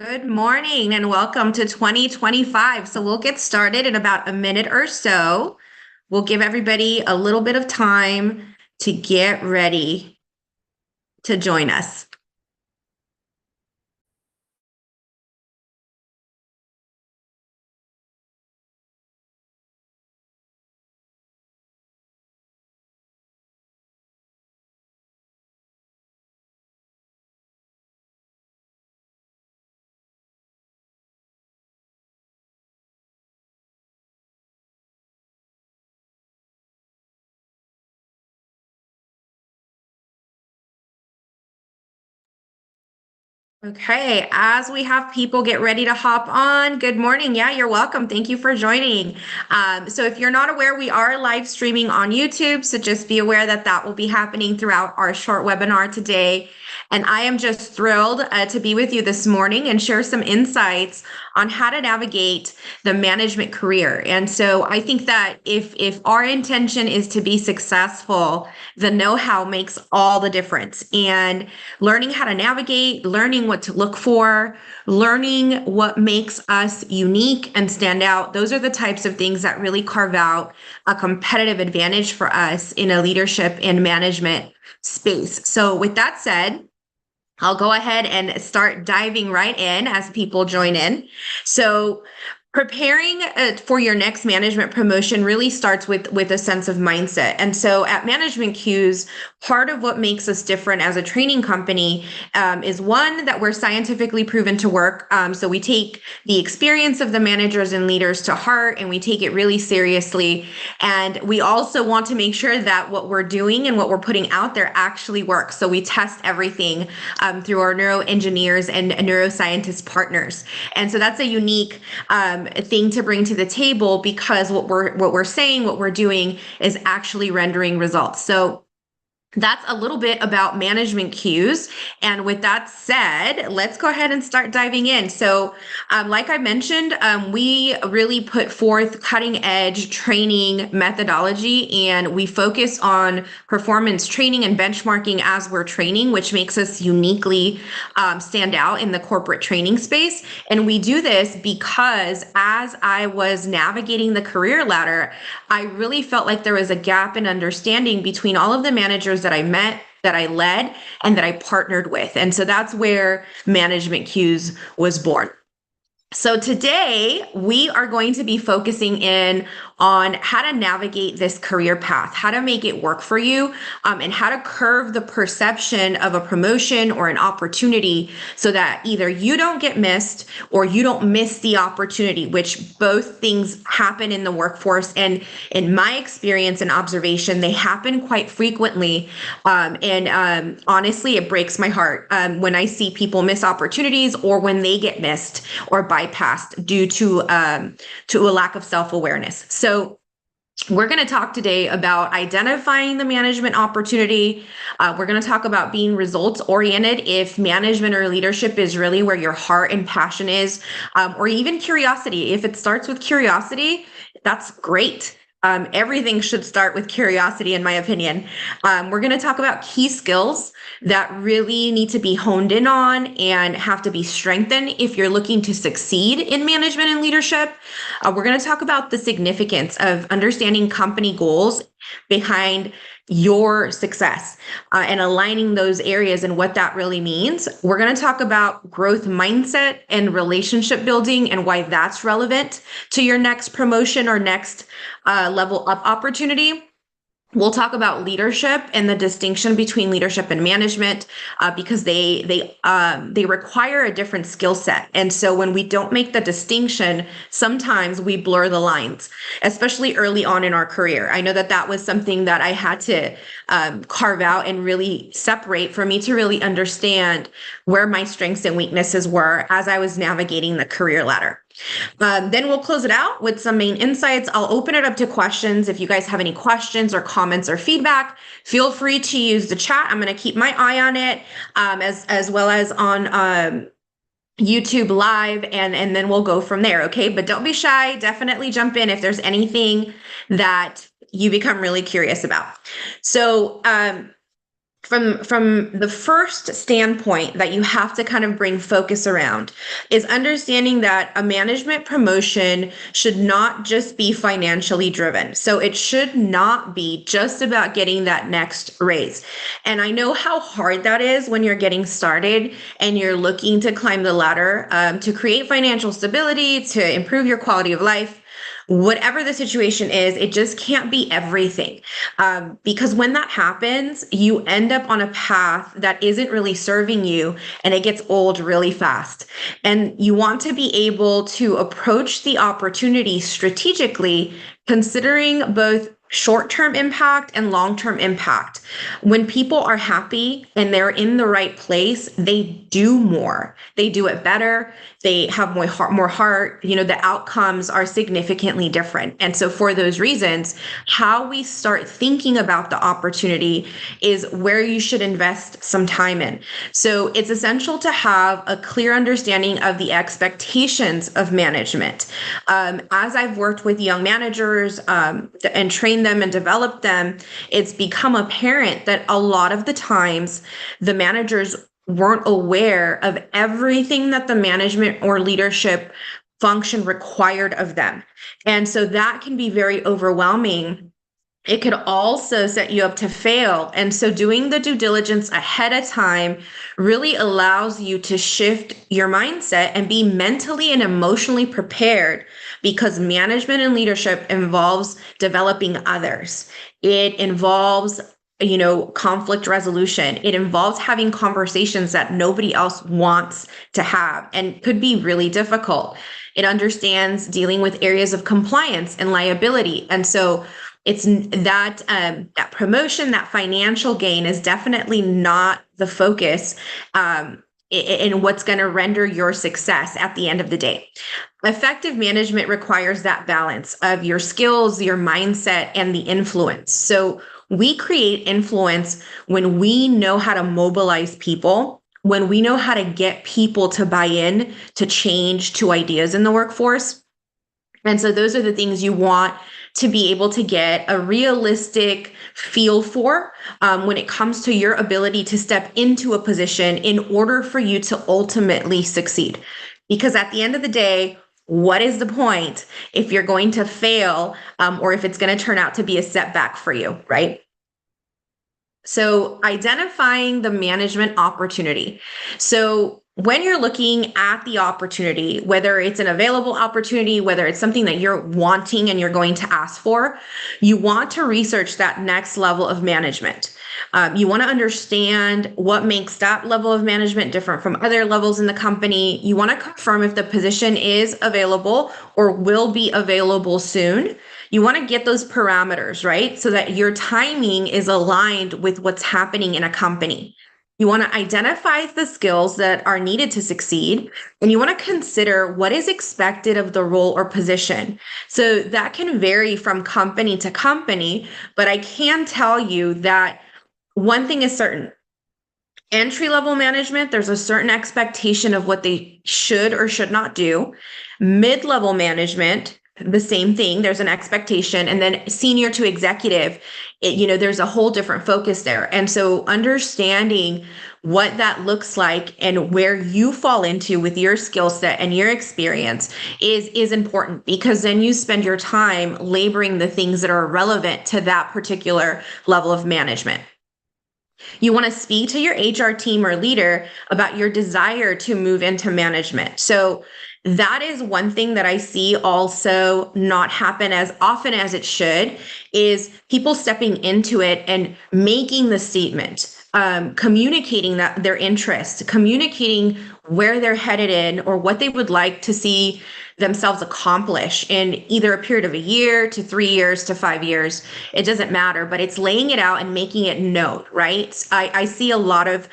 Good morning and welcome to 2025. So we'll get started in about a minute or so. We'll give everybody a little bit of time to get ready to join us. Okay, as we have people get ready to hop on, good morning. Yeah, you're welcome. Thank you for joining. So if you're not aware, we are live streaming on YouTube. So just be aware that that will be happening throughout our short webinar today. And I am just thrilled to be with you this morning and share some insights on how to navigate the management career. And so I think that if our intention is to be successful, the know-how makes all the difference. And learning how to navigate, learning what to look for, learning what makes us unique and stand out. Those are the types of things that really carve out a competitive advantage for us in a leadership and management space. So, with that said, I'll go ahead and start diving right in as people join in. So, preparing for your next management promotion really starts with a sense of mindset. And so at Management Cues, part of what makes us different as a training company is one, that we're scientifically proven to work. So we take the experience of the managers and leaders to heart, and we take it really seriously. And we also want to make sure that what we're doing and what we're putting out there actually works. So we test everything through our neuroengineers and neuroscientist partners. And so that's a unique thing to bring to the table, because what we're saying, what we're doing is actually rendering results. So that's a little bit about Management Cues. And with that said, let's go ahead and start diving in. So, like I mentioned, we really put forth cutting edge training methodology, and we focus on performance training and benchmarking as we're training, which makes us uniquely stand out in the corporate training space. And we do this because as I was navigating the career ladder, I really felt like there was a gap in understanding between all of the managers that I met, that I led, and that I partnered with. And so that's where Management Cues was born. So today we are going to be focusing in on how to navigate this career path, how to make it work for you, and how to curve the perception of a promotion or an opportunity so that either you don't get missed or you don't miss the opportunity, which both things happen in the workforce. And in my experience and observation, they happen quite frequently. Honestly, it breaks my heart when I see people miss opportunities, or when they get missed or bypassed due to a lack of self-awareness. So we're going to talk today about identifying the management opportunity. We're going to talk about being results oriented if management or leadership is really where your heart and passion is, or even curiosity. If it starts with curiosity, that's great. Everything should start with curiosity, in my opinion. We're going to talk about key skills that really need to be honed in on and have to be strengthened if you're looking to succeed in management and leadership. We're going to talk about the significance of understanding company goals behind your success and aligning those areas and what that really means. We're going to talk about growth mindset and relationship building and why that's relevant to your next promotion or next level up opportunity. We'll talk about leadership and the distinction between leadership and management, because they require a different skill set. And so when we don't make the distinction, sometimes we blur the lines, especially early on in our career. I know that that was something that I had to carve out and really separate for me to really understand where my strengths and weaknesses were as I was navigating the career ladder. Then we'll close it out with some main insights. I'll open it up to questions. If you guys have any questions or comments or feedback, feel free to use the chat. I'm going to keep my eye on it, as well as on YouTube live, and then we'll go from there. Okay, but don't be shy. Definitely jump in if there's anything that you become really curious about. So from the first standpoint that you have to kind of bring focus around is understanding that a management promotion should not just be financially driven. So it should not be just about getting that next raise. And I know how hard that is when you're getting started and you're looking to climb the ladder, to create financial stability, to improve your quality of life. Whatever the situation is, it just can't be everything. Because when that happens, you end up on a path that isn't really serving you and it gets old really fast. And you want to be able to approach the opportunity strategically, considering both short-term impact and long-term impact. When people are happy and they're in the right place, they do more. They do it better. They have more heart. The outcomes are significantly different. And so for those reasons, how we start thinking about the opportunity is where you should invest some time in. So it's essential to have a clear understanding of the expectations of management. As I've worked with young managers, and trained them and developed them, it's become apparent that a lot of the times the managers weren't aware of everything that the management or leadership function required of them. And so that can be very overwhelming. It could also set you up to fail. And so doing the due diligence ahead of time really allows you to shift your mindset and be mentally and emotionally prepared, because management and leadership involves developing others. It involves conflict resolution. It involves having conversations that nobody else wants to have and could be really difficult. It understands dealing with areas of compliance and liability. And so it's that promotion, that financial gain is definitely not the focus in what's going to render your success at the end of the day. Effective management requires that balance of your skills, your mindset, and the influence. So we create influence when we know how to mobilize people, when we know how to get people to buy in to change, to ideas in the workforce. And so those are the things you want to be able to get a realistic feel for when it comes to your ability to step into a position in order for you to ultimately succeed. Because at the end of the day, what is the point if you're going to fail, or if it's going to turn out to be a setback for you, right? So identifying the management opportunity. So when you're looking at the opportunity, whether it's an available opportunity, whether it's something that you're wanting and you're going to ask for, you want to research that next level of management. You want to understand what makes that level of management different from other levels in the company. You want to confirm if the position is available or will be available soon. You want to get those parameters, right? So that your timing is aligned with what's happening in a company. You want to identify the skills that are needed to succeed, and you want to consider what is expected of the role or position. So that can vary from company to company, but I can tell you that one thing is certain. Entry-level management, there's a certain expectation of what they should or should not do. Mid-level management, the same thing, there's an expectation. And then senior to executive, there's a whole different focus there. And so understanding what that looks like and where you fall into with your skill set and your experience is important, because then you spend your time laboring the things that are relevant to that particular level of management. You want to speak to your HR team or leader about your desire to move into management. So that is one thing that I see also not happen as often as it should, is people stepping into it and making the statement, communicating that their interest, communicating where they're headed in or what they would like to see themselves accomplish in either a period of a year to 3 years to 5 years. It doesn't matter, but it's laying it out and making it known, right? I see a lot of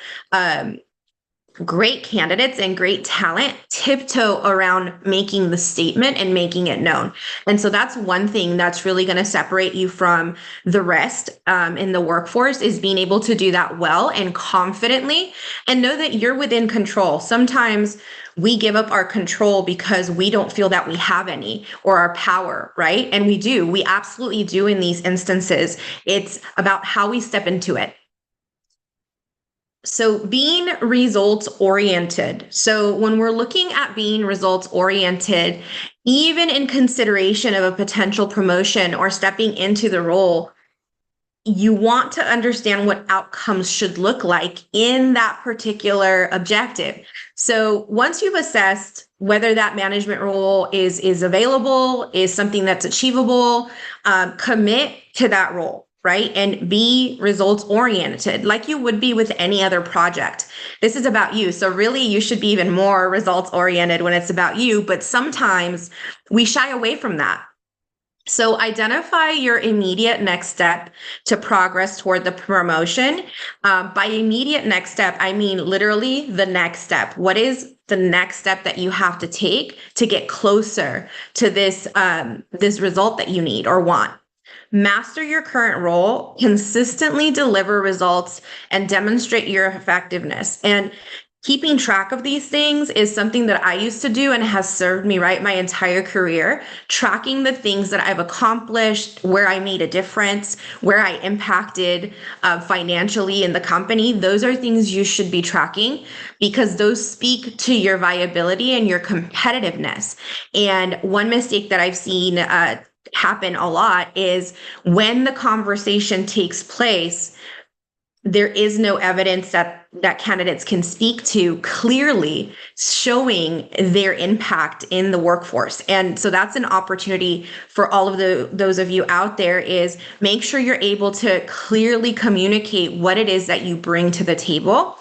great candidates and great talent tiptoe around making the statement and making it known. And so that's one thing that's really going to separate you from the rest in the workforce, is being able to do that well and confidently and know that you're within control. Sometimes we give up our control because we don't feel that we have any, or our power, right? And we do. We absolutely do in these instances. It's about how we step into it. So being results oriented. So when we're looking at being results oriented, even in consideration of a potential promotion or stepping into the role, you want to understand what outcomes should look like in that particular objective. So once you've assessed whether that management role is available, is something that's achievable, commit to that role, right? And be results oriented like you would be with any other project. This is about you. So really you should be even more results oriented when it's about you, but sometimes we shy away from that. So identify your immediate next step to progress toward the promotion. By immediate next step, I mean literally the next step. What is the next step that you have to take to get closer to this result that you need or want? Master your current role, consistently deliver results, and demonstrate your effectiveness. And keeping track of these things is something that I used to do and has served me right my entire career. Tracking the things that I've accomplished, where I made a difference, where I impacted financially in the company, those are things you should be tracking because those speak to your viability and your competitiveness. And one mistake that I've seen happen a lot is when the conversation takes place, there is no evidence that candidates can speak to clearly showing their impact in the workforce. And so that's an opportunity for all of those of you out there is make sure you're able to clearly communicate what it is that you bring to the table.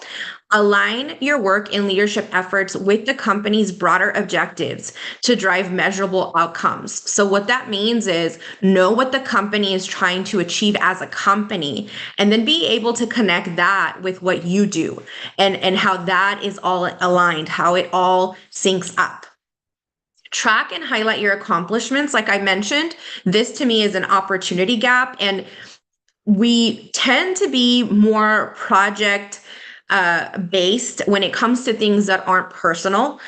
Align your work and leadership efforts with the company's broader objectives to drive measurable outcomes. So what that means is know what the company is trying to achieve as a company, and then be able to connect that with what you do and how that is all aligned, how it all syncs up. Track and highlight your accomplishments. Like I mentioned, this to me is an opportunity gap, and we tend to be more project based when it comes to things that aren't personal,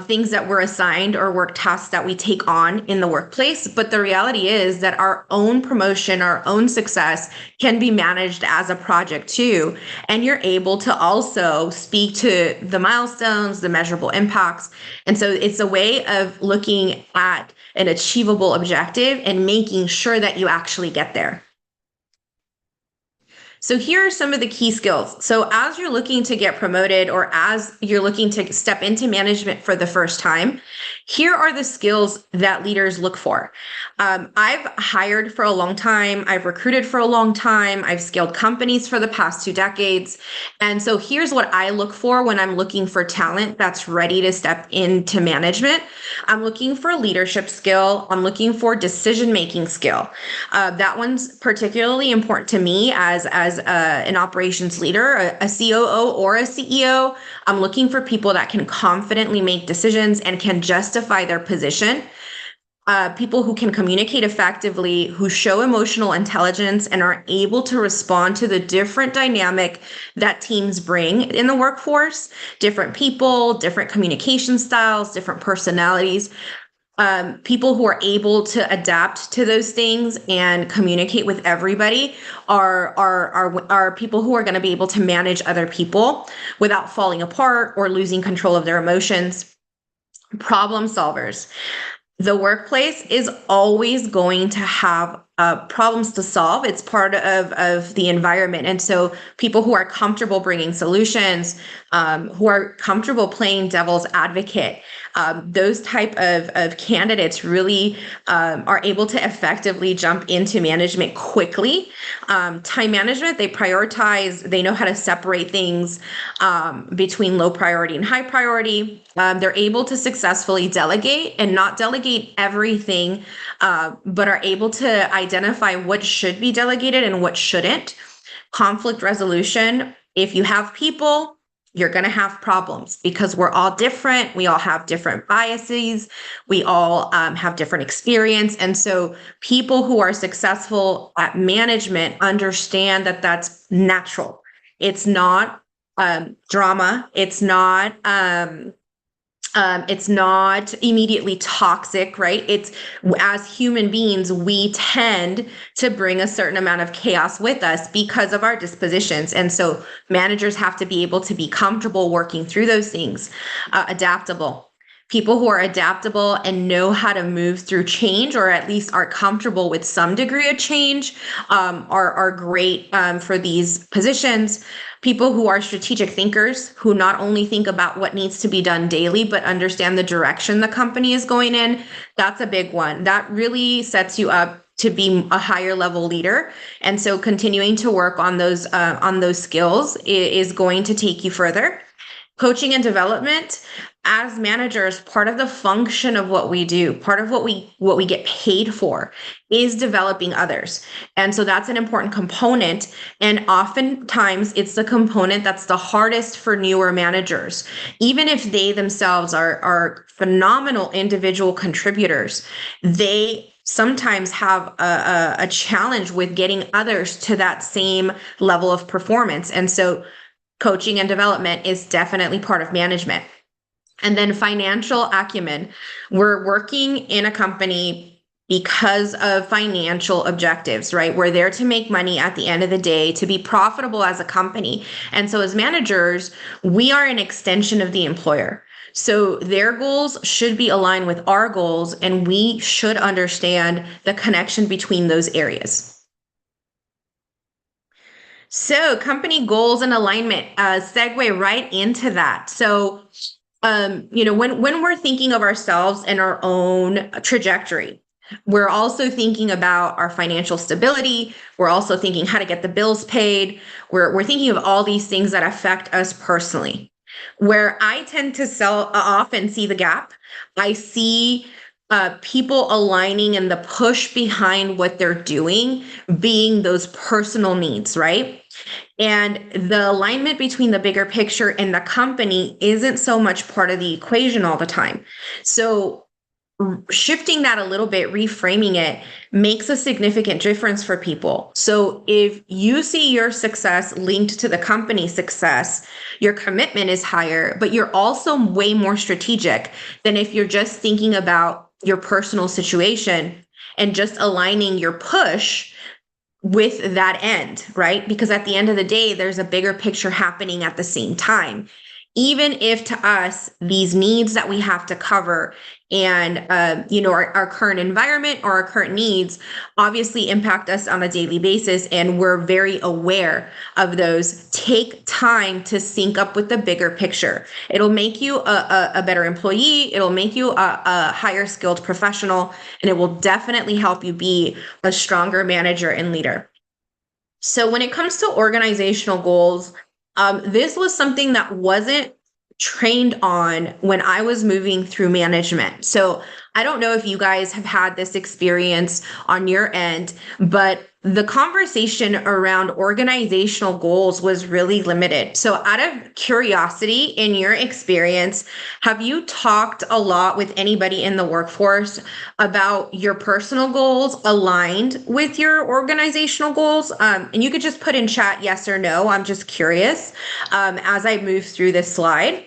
things that we're assigned or work tasks that we take on in the workplace. But the reality is that our own promotion, our own success can be managed as a project too. And you're able to also speak to the milestones, the measurable impacts. And so it's a way of looking at an achievable objective and making sure that you actually get there. So here are some of the key skills. So as you're looking to get promoted or as you're looking to step into management for the first time, here are the skills that leaders look for. I've hired for a long time. I've recruited for a long time. I've scaled companies for the past 2 decades. And so here's what I look for when I'm looking for talent that's ready to step into management. I'm looking for leadership skill. I'm looking for decision-making skill. That one's particularly important to me as an operations leader, a COO or a CEO. I'm looking for people that can confidently make decisions and can justify their position. People who can communicate effectively, who show emotional intelligence and are able to respond to the different dynamic that teams bring in the workforce, different people, different communication styles, different personalities. People who are able to adapt to those things and communicate with everybody are people who are going to be able to manage other people without falling apart or losing control of their emotions. Problem solvers. The workplace is always going to have problems to solve. It's part of the environment. And so people who are comfortable bringing solutions, who are comfortable playing devil's advocate, those type of candidates really are able to effectively jump into management quickly. Time management, they prioritize, they know how to separate things between low priority and high priority. They're able to successfully delegate and not delegate everything, but are able to identify what should be delegated and what shouldn't. Conflict resolution, if you have people, you're going to have problems because we're all different. We all have different biases. We all have different experience. And so people who are successful at management understand that that's natural. It's not drama. It's not It's not immediately toxic, right? It's, as human beings, we tend to bring a certain amount of chaos with us because of our dispositions. And so managers have to be able to be comfortable working through those things, adaptable. People who are adaptable and know how to move through change, or at least are comfortable with some degree of change, are great for these positions. People who are strategic thinkers, who not only think about what needs to be done daily, but understand the direction the company is going in. That's a big one. That really sets you up to be a higher level leader. And so continuing to work on those skills is going to take you further. Coaching and development, as managers, part of the function of what we do, part of what we get paid for, is developing others. And so that's an important component. And oftentimes it's the component that's the hardest for newer managers. Even if they themselves are phenomenal individual contributors, they sometimes have a challenge with getting others to that same level of performance. And so coaching and development is definitely part of management. And then financial acumen. We're working in a company because of financial objectives, right? We're there to make money at the end of the day, to be profitable as a company. And so as managers, we are an extension of the employer. So their goals should be aligned with our goals, and we should understand the connection between those areas. So company goals and alignment, segue right into that. So, when we're thinking of ourselves and our own trajectory, we're also thinking about our financial stability. We're also thinking how to get the bills paid. We're thinking of all these things that affect us personally. Where I tend to often see the gap, I see people aligning and the push behind what they're doing being those personal needs, right? And the alignment between the bigger picture and the company isn't so much part of the equation all the time. So shifting that a little bit, reframing it, makes a significant difference for people. So if you see your success linked to the company's success, your commitment is higher, but you're also way more strategic than if you're just thinking about your personal situation and just aligning your push with that end, right? Because at the end of the day, there's a bigger picture happening at the same time. Even if to us, these needs that we have to cover and, our current environment or our current needs obviously impact us on a daily basis, and we're very aware of those, take time to sync up with the bigger picture. It'll make you a better employee. It'll make you a higher skilled professional, and it will definitely help you be a stronger manager and leader. So when it comes to organizational goals, this was something that wasn't trained on when I was moving through management. So I don't know if you guys have had this experience on your end, but the conversation around organizational goals was really limited. So out of curiosity, in your experience, have you talked a lot with anybody in the workforce about your personal goals aligned with your organizational goals? And you could just put in chat yes or no. I'm just curious as I move through this slide.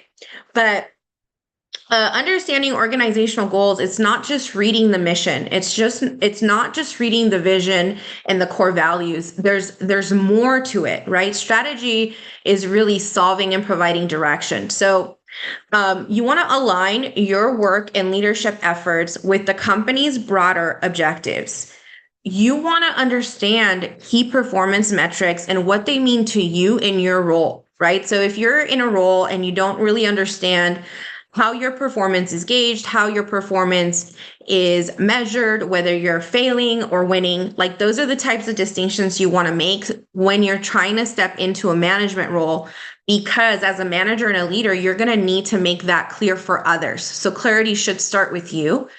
But understanding organizational goals, it's not just reading the mission. It's not just reading the vision and the core values. There's more to it, right? Strategy is really solving and providing direction. So you want to align your work and leadership efforts with the company's broader objectives. You want to understand key performance metrics and what they mean to you in your role, right? So if you're in a role and you don't really understand how your performance is gauged, how your performance is measured, whether you're failing or winning, like those are the types of distinctions you want to make when you're trying to step into a management role. Because as a manager and a leader, you're going to need to make that clear for others. So clarity should start with you.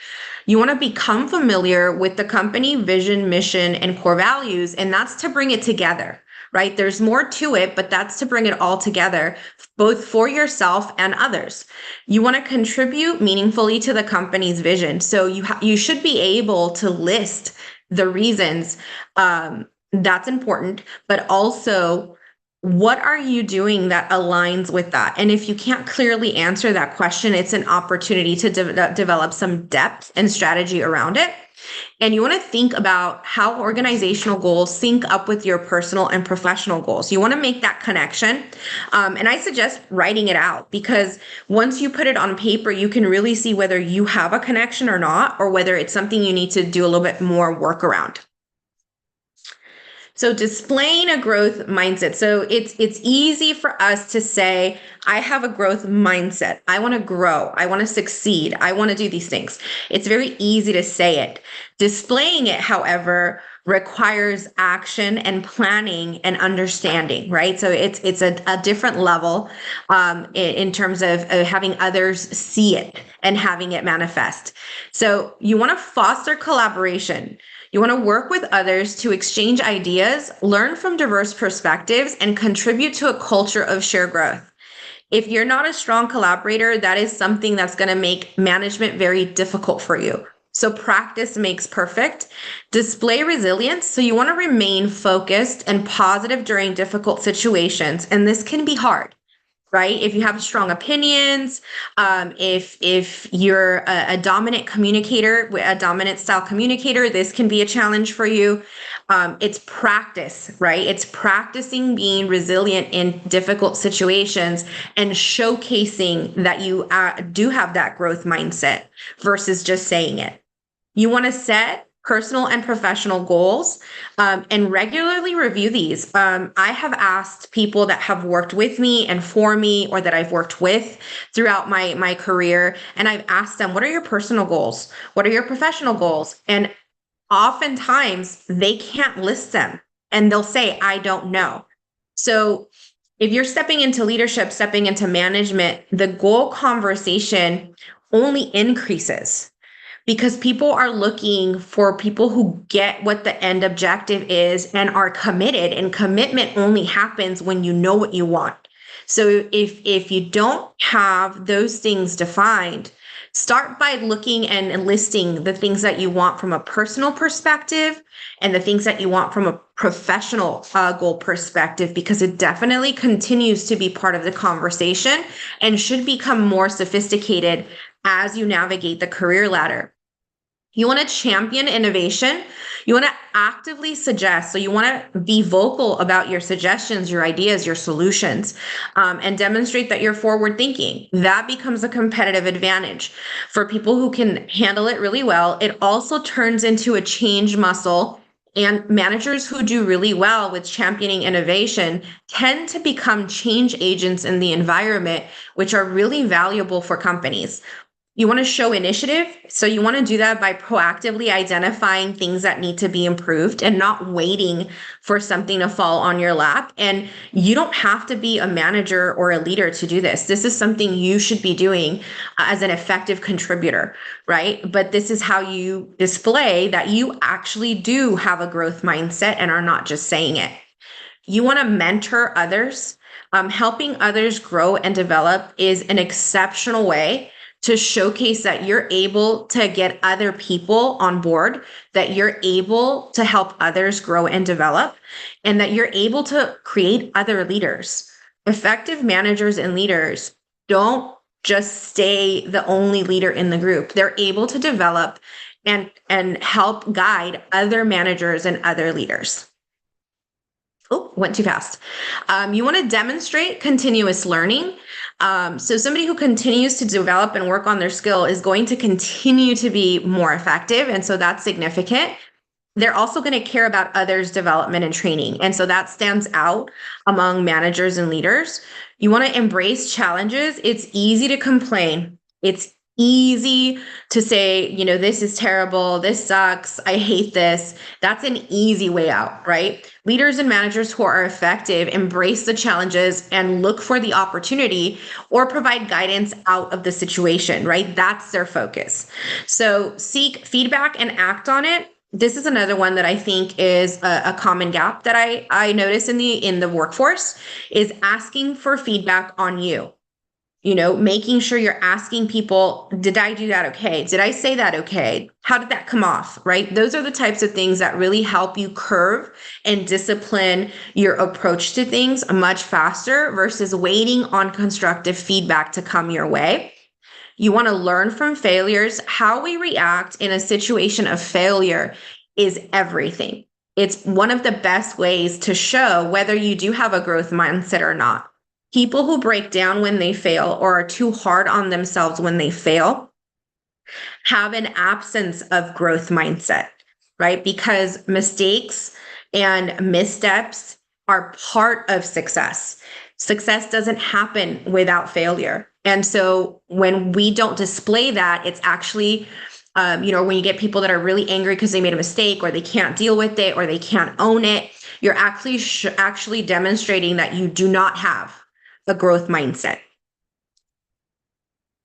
You want to become familiar with the company vision, mission, and core values, and that's to bring it together, right? There's more to it, but that's to bring it all together, both for yourself and others. You want to contribute meaningfully to the company's vision. So you should be able to list the reasons that's important, but also What are you doing that aligns with that? And if you can't clearly answer that question, it's an opportunity to develop some depth and strategy around it. And you want to think about how organizational goals sync up with your personal and professional goals. You want to make that connection. And I suggest writing it out, because once you put it on paper, you can really see whether you have a connection or not, or whether it's something you need to do a little bit more work around. So displaying a growth mindset. So it's easy for us to say, I have a growth mindset. I want to grow. I want to succeed. I want to do these things. It's very easy to say it. Displaying it, however, requires action and planning and understanding, right? So it's a different level in terms of having others see it and having it manifest. So you want to foster collaboration. You want to work with others to exchange ideas, learn from diverse perspectives, and contribute to a culture of shared growth. If you're not a strong collaborator, that is something that's going to make management very difficult for you. So practice makes perfect. Display resilience. So you want to remain focused and positive during difficult situations. And this can be hard, right? If you have strong opinions, if you're a dominant communicator, a dominant style communicator, this can be a challenge for you. It's practice, right? It's practicing being resilient in difficult situations and showcasing that you do have that growth mindset versus just saying it. You want to set personal and professional goals, and regularly review these. I have asked people that have worked with me and for me, or that I've worked with throughout my career, and I've asked them, what are your personal goals? What are your professional goals? And oftentimes they can't list them, and they'll say, I don't know. So if you're stepping into leadership, stepping into management, the goal conversation only increases, because people are looking for people who get what the end objective is and are committed. And commitment only happens when you know what you want. So if you don't have those things defined, start by looking and listing the things that you want from a personal perspective and the things that you want from a professional goal perspective, because it definitely continues to be part of the conversation and should become more sophisticated as you navigate the career ladder. You want to champion innovation. You want to actively suggest. So you want to be vocal about your suggestions, your ideas, your solutions, and demonstrate that you're forward thinking. That becomes a competitive advantage for people who can handle it really well. It also turns into a change muscle. And managers who do really well with championing innovation tend to become change agents in the environment, which are really valuable for companies. You want to show initiative. So you want to do that by proactively identifying things that need to be improved and not waiting for something to fall on your lap. And you don't have to be a manager or a leader to do this. This is something you should be doing as an effective contributor, right? But this is how you display that you actually do have a growth mindset and are not just saying it. You want to mentor others. Helping others grow and develop is an exceptional way to showcase that you're able to get other people on board, that you're able to help others grow and develop, and that you're able to create other leaders. Effective managers and leaders don't just stay the only leader in the group. They're able to develop and help guide other managers and other leaders. Oh, went too fast. You want to demonstrate continuous learning. So somebody who continues to develop and work on their skill is going to continue to be more effective. And so that's significant. They're also going to care about others' development and training. And so that stands out among managers and leaders. You want to embrace challenges. It's easy to complain. It's easy to say, this is terrible. This sucks. I hate this. That's an easy way out, right? Leaders and managers who are effective embrace the challenges and look for the opportunity or provide guidance out of the situation, right? That's their focus. So seek feedback and act on it. This is another one that I think is a common gap that I notice in the workforce, is asking for feedback on you. Making sure you're asking people, did I do that okay? Did I say that okay? How did that come off, right? Those are the types of things that really help you curve and discipline your approach to things much faster versus waiting on constructive feedback to come your way. You want to learn from failures. How we react in a situation of failure is everything. It's one of the best ways to show whether you do have a growth mindset or not. People who break down when they fail or are too hard on themselves when they fail have an absence of growth mindset, right? Because mistakes and missteps are part of success. Success doesn't happen without failure. And so when we don't display that, it's actually, when you get people that are really angry because they made a mistake or they can't deal with it or they can't own it, you're actually demonstrating that you do not have a growth mindset.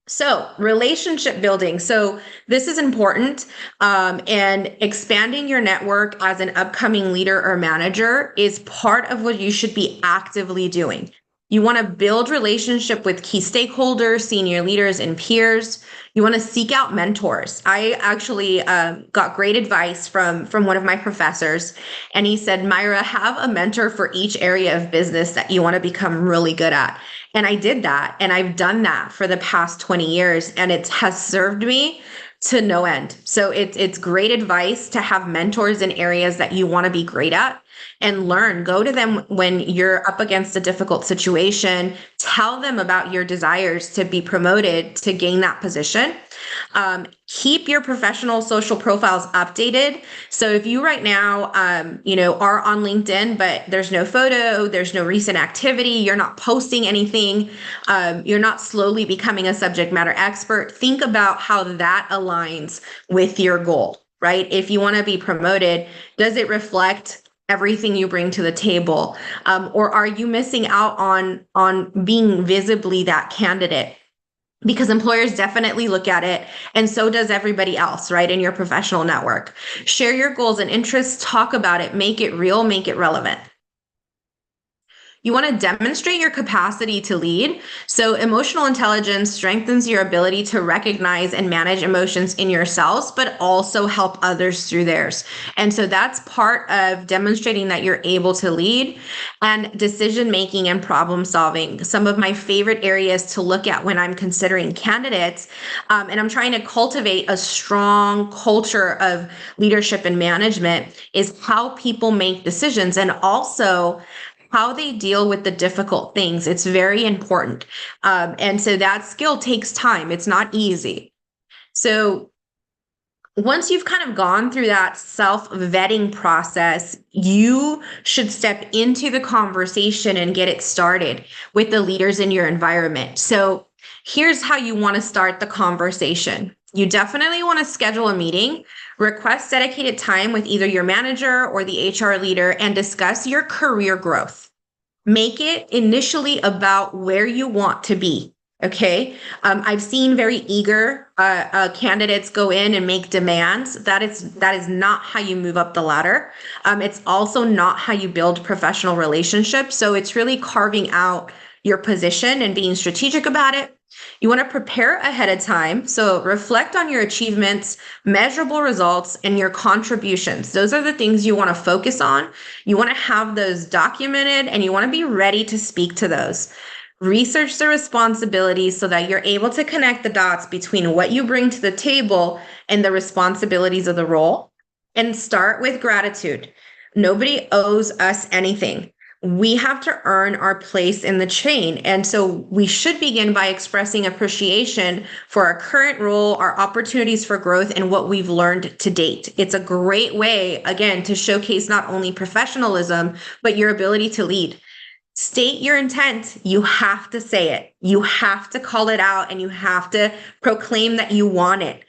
So, relationship building. So, this is important. And expanding your network as an upcoming leader or manager is part of what you should be actively doing. You want to build relationship with key stakeholders, senior leaders, and peers. You want to seek out mentors. I actually got great advice from one of my professors, and he said, Myra, have a mentor for each area of business that you want to become really good at. And I did that, and I've done that for the past 20 years, and it has served me to no end. So it's great advice to have mentors in areas that you want to be great at and learn. Go to them when you're up against a difficult situation. Tell them about your desires to be promoted to gain that position. Keep your professional social profiles updated. So if you right now, are on LinkedIn, but there's no photo, there's no recent activity, you're not posting anything, you're not slowly becoming a subject matter expert, think about how that aligns with your goal, right? If you want to be promoted, does it reflect everything you bring to the table? Or are you missing out on being visibly that candidate? Because employers definitely look at it, and so does everybody else, right, in your professional network. Share your goals and interests, talk about it, make it real, make it relevant. You want to demonstrate your capacity to lead. So emotional intelligence strengthens your ability to recognize and manage emotions in yourselves, but also help others through theirs. And so that's part of demonstrating that you're able to lead. And decision making and problem solving. Some of my favorite areas to look at when I'm considering candidates, and I'm trying to cultivate a strong culture of leadership and management, is how people make decisions and also how they deal with the difficult things. It's very important. And so that skill takes time. It's not easy. So once you've kind of gone through that self-vetting process, you should step into the conversation and get it started with the leaders in your environment. So here's how you want to start the conversation. You definitely want to schedule a meeting, request dedicated time with either your manager or the HR leader, and discuss your career growth. Make it initially about where you want to be. Okay. I've seen very eager candidates go in and make demands. That is not how you move up the ladder. It's also not how you build professional relationships. So it's really carving out your position and being strategic about it. You want to prepare ahead of time. So reflect on your achievements, measurable results, and your contributions. Those are the things you want to focus on. You want to have those documented and you want to be ready to speak to those. Research the responsibilities so that you're able to connect the dots between what you bring to the table and the responsibilities of the role. And start with gratitude. Nobody owes us anything. We have to earn our place in the chain. And so we should begin by expressing appreciation for our current role, our opportunities for growth, and what we've learned to date. It's a great way, again, to showcase not only professionalism, but your ability to lead. State your intent. You have to say it. You have to call it out and you have to proclaim that you want it.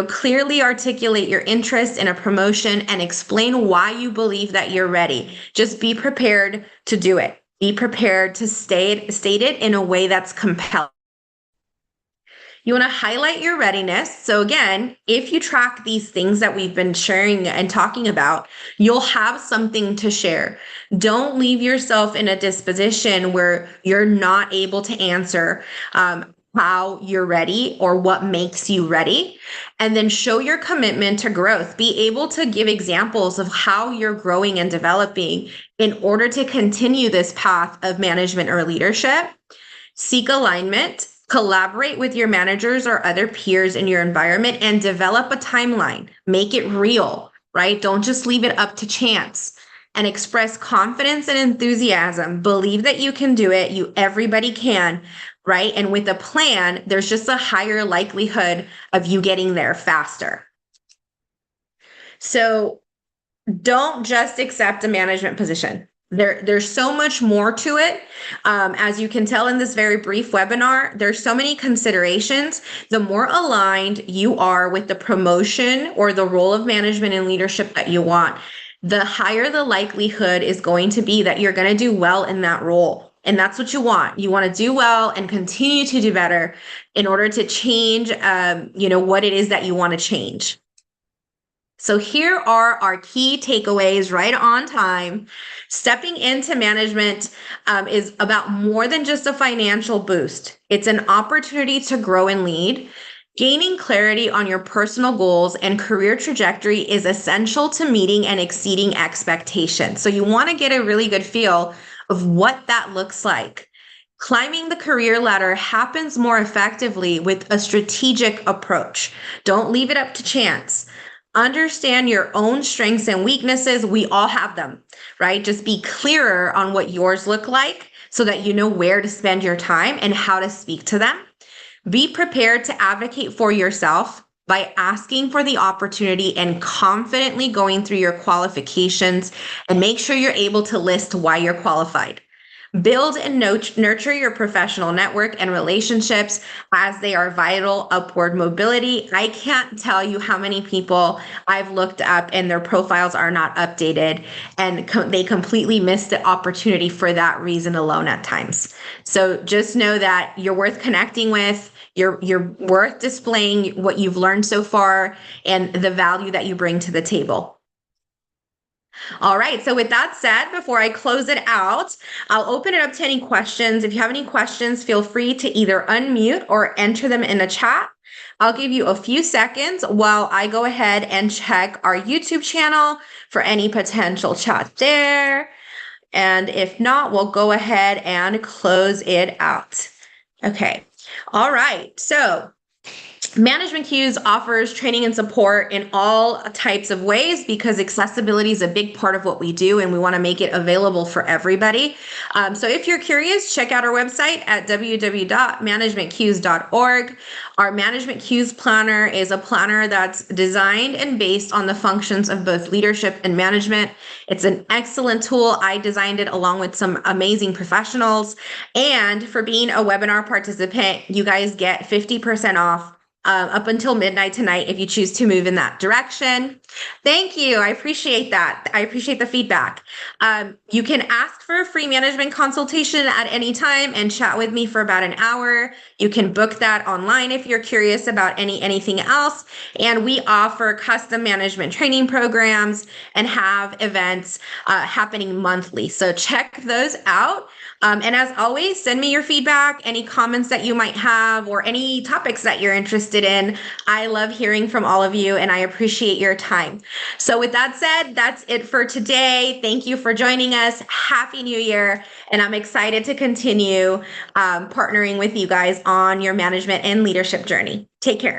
Clearly articulate your interest in a promotion and explain why you believe that you're ready. Just be prepared to do it. Be prepared to state it in a way that's compelling. You want to highlight your readiness. So again, if you track these things that we've been sharing and talking about, you'll have something to share. Don't leave yourself in a disposition where you're not able to answer how you're ready or what makes you ready. And then show your commitment to growth. Be able to give examples of how you're growing and developing in order to continue this path of management or leadership. Seek alignment. Collaborate with your managers or other peers in your environment and develop a timeline. Make it real, right? Don't just leave it up to chance. And express confidence and enthusiasm. Believe that you can do it. Everybody can, right? And with a plan, there's just a higher likelihood of you getting there faster. So don't just accept a management position. There's so much more to it. As you can tell in this very brief webinar, there's so many considerations. The more aligned you are with the promotion or the role of management and leadership that you want, the higher the likelihood is going to be that you're going to do well in that role. And that's what you want. You want to do well and continue to do better in order to change, what it is that you want to change. So here are our key takeaways right on time. Stepping into management is about more than just a financial boost. It's an opportunity to grow and lead. Gaining clarity on your personal goals and career trajectory is essential to meeting and exceeding expectations. So you want to get a really good feel of what that looks like. Climbing the career ladder happens more effectively with a strategic approach. Don't leave it up to chance. Understand your own strengths and weaknesses. We all have them, right? Just be clearer on what yours look like so that you know where to spend your time and how to speak to them. Be prepared to advocate for yourself by asking for the opportunity and confidently going through your qualifications, and make sure you're able to list why you're qualified. Build and nurture your professional network and relationships as they are vital upward mobility. I can't tell you how many people I've looked up and their profiles are not updated, and they completely missed the opportunity for that reason alone at times. So just know that you're worth connecting with. You're worth displaying what you've learned so far and the value that you bring to the table. All right. So with that said, before I close it out, I'll open it up to any questions. If you have any questions, feel free to either unmute or enter them in the chat. I'll give you a few seconds while I go ahead and check our YouTube channel for any potential chat there. And if not, we'll go ahead and close it out. Okay. All right. So Management Cues offers training and support in all types of ways because accessibility is a big part of what we do, and we want to make it available for everybody. So if you're curious, check out our website at www.managementcues.org. Our Management Cues Planner is a planner that's designed and based on the functions of both leadership and management. It's an excellent tool. I designed it along with some amazing professionals. And for being a webinar participant, you guys get 50% off up until midnight tonight if you choose to move in that direction. Thank you. I appreciate that. I appreciate the feedback. You can ask for a free management consultation at any time and chat with me for about an hour. You can book that online if you're curious about anything else. And we offer custom management training programs and have events happening monthly. So check those out. And as always, send me your feedback, any comments that you might have, or any topics that you're interested in. I love hearing from all of you, and I appreciate your time. So with that said, that's it for today. Thank you for joining us. Happy New Year. And I'm excited to continue partnering with you guys on your management and leadership journey. Take care.